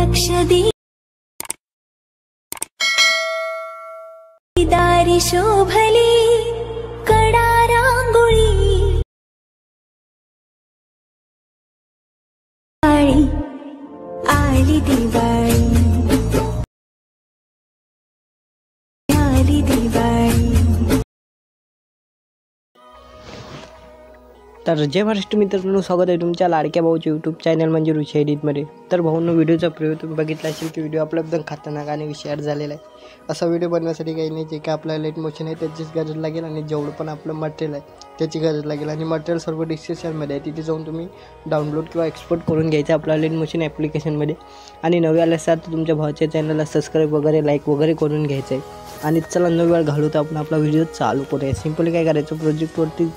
लक्ष दे दारी शोभली कडा रांगोळी आली दिवाळी आली दिवाळी। तर जय महाराष्ट्र मित्रांनो, स्वागत आहे तुमच्या लाडक्या भाऊच्या यूट्यूब चॅनल म्हणजे ऋषी एडिटमध्ये। तर भाऊंनो, व्हिडिओचा प्रयोग तुम्ही बघितला असेल की व्हिडिओ आपला एकदम खतरनाक आणि विषयावर झालेला आहे। असा व्हिडिओ बनवण्यासाठी काही नाही, जे काय आपल्याला लेट मोशन आहे त्याचीच गरज लागेल आणि जेवढं पण आपलं मटेरियल आहे त्याची गरज लागेल। आणि मटेरियल सर्व डिस्क्रिप्शनमध्ये आहे, तिथे जाऊन तुम्ही डाउनलोड किंवा एक्सपोर्ट करून घ्यायचं आपल्या लेट मोशन ॲप्लिकेशनमध्ये। आणि नवे आल्यास तुमच्या भावाच्या चॅनलला सबस्क्राईब वगैरे लाईक वगैरे करून घ्यायचं आहे। आणि चला न वेळ घालू तर आपण आपला व्हिडिओ चालू करूया। सिंपली काय करायचं, प्रोजेक्टवरती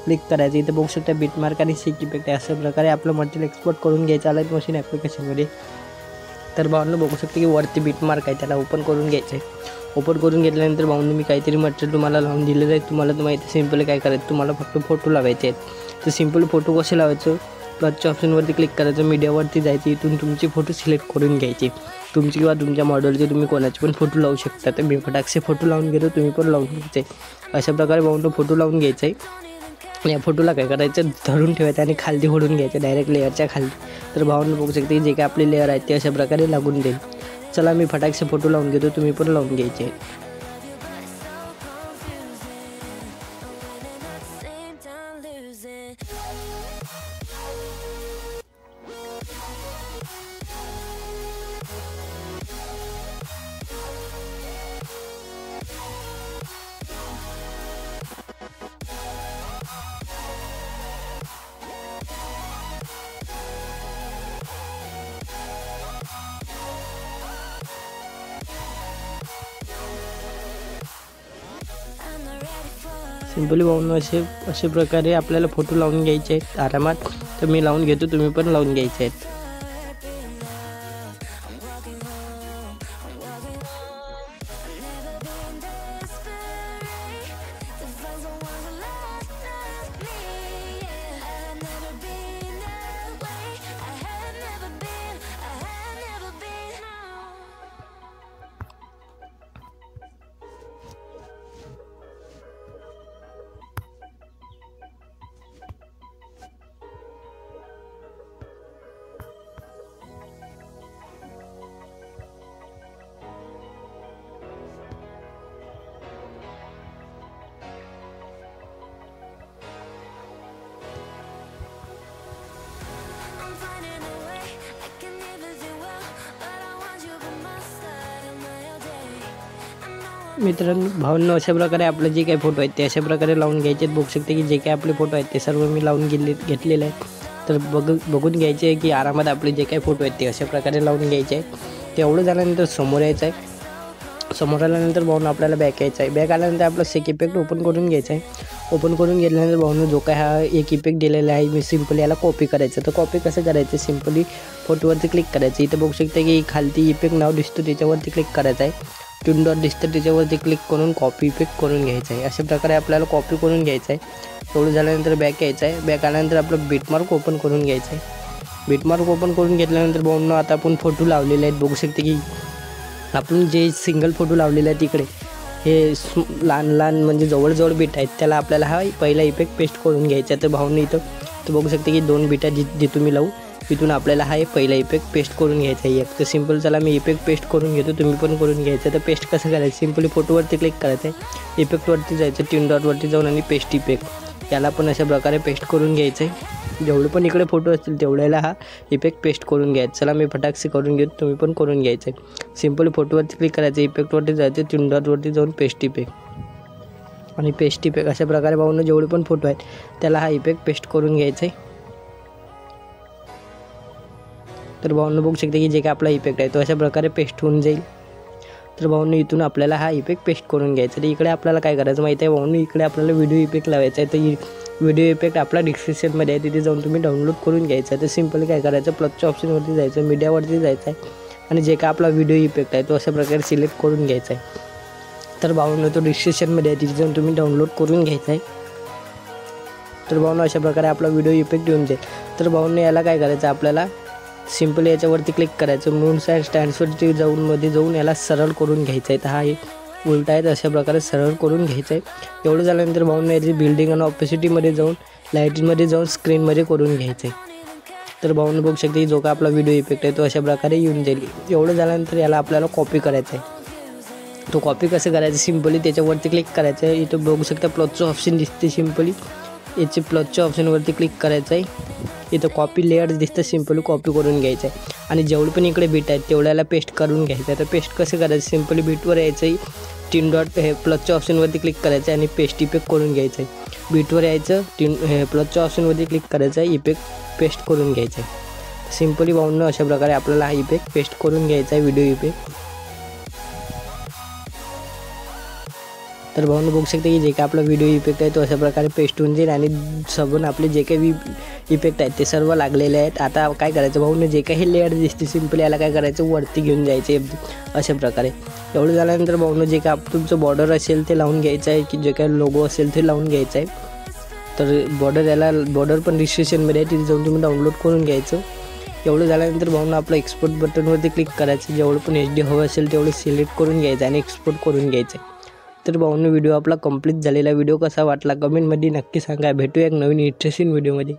क्लिक करायचं, इथे बघू शकता बिटमार्क आणि सिक इफेक्ट आहे। अशा प्रकारे आपलं मटेरियल एक्सपोर्ट करून घ्यायचं लाईट मशीन ॲप्लिकेशनमध्ये। तर भावांनो बघू शकता की वरती बिटमार्क आहे, त्याला ओपन करून घ्यायचं आहे। ओपन करून घेतल्यानंतर भावांनो मी काहीतरी मटेरियल तुम्हाला लावून दिलेलं आहे। तुम्हाला तर माहिती सिंपली काय करायचं, तुम्हाला फक्त फोटो लावायचे आहेत। तर सिंपल फोटो कसे लावायचं, प्लसच्या ऑप्शनवरती क्लिक करायचं, मीडियावरती जायचं, इथून तुमचे फोटो सिलेक्ट करून घ्यायचे, तुमची किंवा तुमच्या मॉडेलचे तुम्ही कोणाचे पण फोटो लावू शकता। तर मी फटाकसे फोटो लावून घेतो, तुम्ही पण लावून घ्यायचे। अशा प्रकारे भावांनो फोटो लावून घ्यायचा आहे। या फोटोला काय करायचं, धरून ठेवायचं आणि खाली ओढून घ्यायचं डायरेक्ट लेअरच्या खाली। तर भावांनो बघू शकता की जे काय आपले लेअर आहेत ते अशा प्रकारे लागून देईल। चला मी फटाकसे फोटो लावून घेतो, तुम्ही पण लावून घ्यायचे। सिंपली भावांनो असे प्रकारे आपल्याला फोटो लावून घ्यायचे आहेत आरामात। तर मी लावून घेतो, तुम्ही पण लावून घ्यायचे आहेत। मित्रांनो भावांनो, अशा प्रकारे आपले जे काही फोटो आहेत ते अशा प्रकारे लावून घ्यायचे। बघू शकते की जे काही आपले फोटो आहेत ते सर्व मी लावून घेतलेले आहेत। तर बघून घ्यायचे आहे की आरामात आपले जे काही फोटो आहेत ते अशा प्रकारे लावून घ्यायचे आहे। तेवढं झाल्यानंतर समोर यायचं आहे। समोर आल्यानंतर भावांनो आपल्याला बॅक यायचं आहे। बॅक आल्यानंतर आपला सेक इफेक्ट ओपन करून घ्यायचा आहे। ओपन करून घेतल्यानंतर भावांनो जो काय हा एक इफेक्ट दिलेला आहे मी सिंपली याला कॉपी करायचं। तर कॉपी कसं करायचं, सिंपली फोटोवरती क्लिक करायचं, इथं बघू शकता की खालती इफेक्ट नाव दिसतो त्याच्यावरती क्लिक करायचं आहे। ट्यून डॉट दिसतं त्याच्यावरती क्लिक करून कॉपी इफेक्ट करून घ्यायचं आहे। अशा प्रकारे आपल्याला कॉपी करून घ्यायचं आहे। थोडं झाल्यानंतर बॅक यायचं आहे। बॅक आल्यानंतर आपलं बिटमार्क ओपन करून घ्यायचं आहे। बिटमार्क ओपन करून घेतल्यानंतर भावांनो आता आपण फोटो लावलेले आहेत, बघू शकते की आपण जे सिंगल फोटो लावलेले आहेत तिकडे हे लहान लहान म्हणजे जवळजवळ बीट आहेत, त्याला आपल्याला हा पहिला इफेक्ट पेस्ट करून घ्यायचा आहे। तर भावांनो इथं तर बघू शकते की 2 बीटा जिथून मी लावू तिथून आपल्याला हा पहिला इफेक्ट पेस्ट करून घ्यायचा आहे। तर सिंपल चला मी इफेक्ट पेस्ट करून घेतो, तुम्ही पण करून घ्यायचं। तर पेस्ट कसं करायचं, सिंपली फोटोवरती क्लिक करायचं आहे, इफेक्टवरती जायचं, ट्यून डॉटवरती जाऊन आणि पेस्ट इफेक्ट याला पण अशा प्रकारे पेस्ट करून घ्यायचं आहे। जेवढे पण इकडे फोटो असतील तेवढ्याला हा इफेक्ट पेस्ट करून घ्यायचा। चला मी फटाकसे करून घेतो, तुम्ही पण करून घ्यायचं आहे। सिंपली फोटोवरती क्लिक करायचं, इफेक्टवरती जायचं, ट्यून डॉटवरती जाऊन पेस्ट इफेक्ट आणि पेस्ट इफेक्ट अशा प्रकारे भावांनो जेवढे पण फोटो आहेत त्याला हा इफेक्ट पेस्ट करून घ्यायचा आहे। तर भावांनो बघू शकता की जे काय आपला इफेक्ट आहे तो अशा प्रकारे पेस्ट होऊन जाईल। तर भावांनो इथून आपल्याला हा इफेक्ट पेस्ट करून घ्यायचा। तर इकडे आपल्याला काय करायचं माहिती आहे भावांनो, इकडे आपल्याला व्हिडिओ इफेक्ट लावायचा आहे। तर व्हिडिओ इफेक्ट आपला डिस्क्रिप्शनमध्ये आहे, तिथे जाऊन तुम्ही डाउनलोड करून घ्यायचा आहे। तर सिंपली काय करायचं, प्लसच्या ऑप्शनवरती जायचं, मीडियावरती जायचं आहे आणि जे काय आपला व्हिडिओ इफेक्ट आहे तो अशा प्रकारे सिलेक्ट करून घ्यायचा आहे। तर भावांनो तो डिस्क्रिप्शनमध्ये आहे, तिथे जाऊन तुम्ही डाउनलोड करून घ्यायचा आहे। तर भावांनो अशा प्रकारे आपला व्हिडिओ इफेक्ट येऊन जाईल। तर भावांनो याला काय करायचं, आपल्याला सिम्पल याच्यावरती क्लिक करायचं. मूव्स अँड स्टँड्सवरती जाऊन याला सरळ करून घ्यायचं आहे. तर हा उलटा आहे, अशा प्रकारे सरळ करून घ्यायचं आहे. एवढं झाल्यानंतर भाऊंना याची बिल्डिंग आणि ऑपॉसिटीमध्ये जाऊन लाईटिंगमध्ये जाऊन स्क्रीनमध्ये करून घ्यायचं आहे. तर भाऊंना बघू शकते की जो का आपला व्हिडिओ इफेक्ट आहे तो अशा प्रकारे येऊन जाईल. एवढं झाल्यानंतर याला आपल्याला कॉपी करायचं आहे. तो कॉपी कसं करायचं, सिम्पली त्याच्यावरती क्लिक करायचं आहे. इथं बघू शकता प्लसचं ऑप्शन दिसते, सिम्पली याचे प्लसच्या ऑप्शनवरती क्लिक करायचं आहे. इथं कॉपी लेअर्स दिसतं, सिम्पली कॉपी करून घ्यायचं आहे. आणि जेवढं पण इकडे बीट आहेत तेवढ्याला पेस्ट करून घ्यायचं आहे. तर पेस्ट कसं करायचं, सिम्पली बीटवर यायचं आहे, 3 डॉट हे प्लसच्या ऑप्शनवरती क्लिक करायचं आहे आणि पेस्ट इफेक्ट करून घ्यायचं आहे. बीटवर यायचं, हे प्लसच्या ऑप्शनवरती क्लिक करायचं आहे, इफेक्ट पेस्ट करून घ्यायचं आहे. सिम्पली भाऊंना अशा प्रकारे आपल्याला हा इफेक्ट पेस्ट करून घ्यायचा आहे, व्हिडिओ इफेक्ट. तर भाऊंना बघू शकते की जे काही आपला व्हिडिओ इफेक्ट आहे तो अशा प्रकारे पेस्ट होऊन जाईल आणि सबून आपले जे काही इफेक्ट आहेत ते सर्व लागलेले आहेत. आता काय करायचं, भाऊंना जे काही लेअर दिसते सिम्पली याला काय करायचं, वरती घेऊन जायचे अशा प्रकारे. एवढं झाल्यानंतर भाऊंना जे काय तुमचं बॉर्डर असेल ते लावून घ्यायचं आहे, की जे काही लोगो असेल ते लावून घ्यायचं आहे. तर बॉर्डर पण रिस्ट्रिक्शनमध्ये आहे, तिथे जाऊन तुम्ही डाउनलोड करून घ्यायचं. एवढं झाल्यानंतर भाऊंना आपलं एक्सपोर्ट बटनवरती क्लिक करायचं. जेवढं पण HD हवं असेल तेवढं सिलेक्ट करून घ्यायचं आणि एक्सपोर्ट करून घ्यायचं. तर भाऊंनो व्हिडिओ आपला कंप्लीट झालेला. व्हिडिओ कसा वाटला कमेंटमध्ये नक्की सांगा. भेटूया एक नवीन इंटरेस्टिंग व्हिडिओमध्ये.